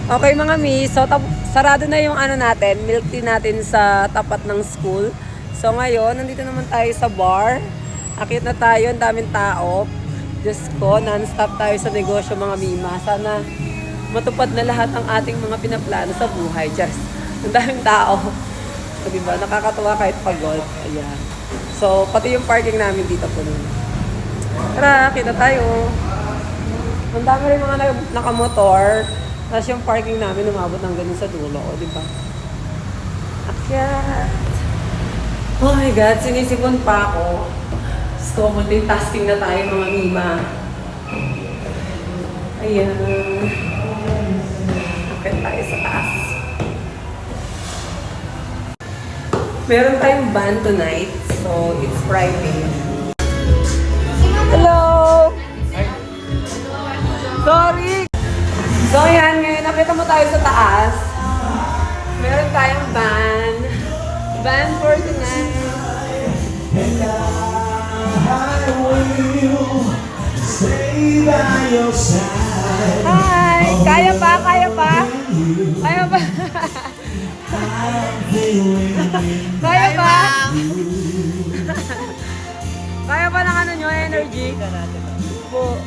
Okay mga miss, so sarado na yung ano natin, milk tea natin sa tapat ng school. So ngayon, nandito naman tayo sa bar. Akit na tayo, ang daming tao. Diyos ko, non-stop tayo sa negosyo mga mima. Sana matupad na lahat ang ating mga pinaplano sa buhay. Just, ang daming tao. So diba, nakakatuwa kahit pagod. Ayan. So, pati yung parking namin dito po nun. Tara, kita tayo. Ang dami rin mga nakamotor. Tapos yung parking namin umabot ng ganun sa dulo. O, diba? Akyat. Oh my God, sinisipon pa ako. So, multitasking na tayo mga mima. Ayan. Akyat tayo sa taas. Meron tayong band tonight. So, it's Friday. Hello! Sorry! So, ayan. Ngayon, nakita mo tayo sa taas. Meron tayong band. Band for tonight. Hi! Kaya pa? Kaya pa? Kaya pa? Kaya pa? Kaya pa ng ano nyo, energy? Po.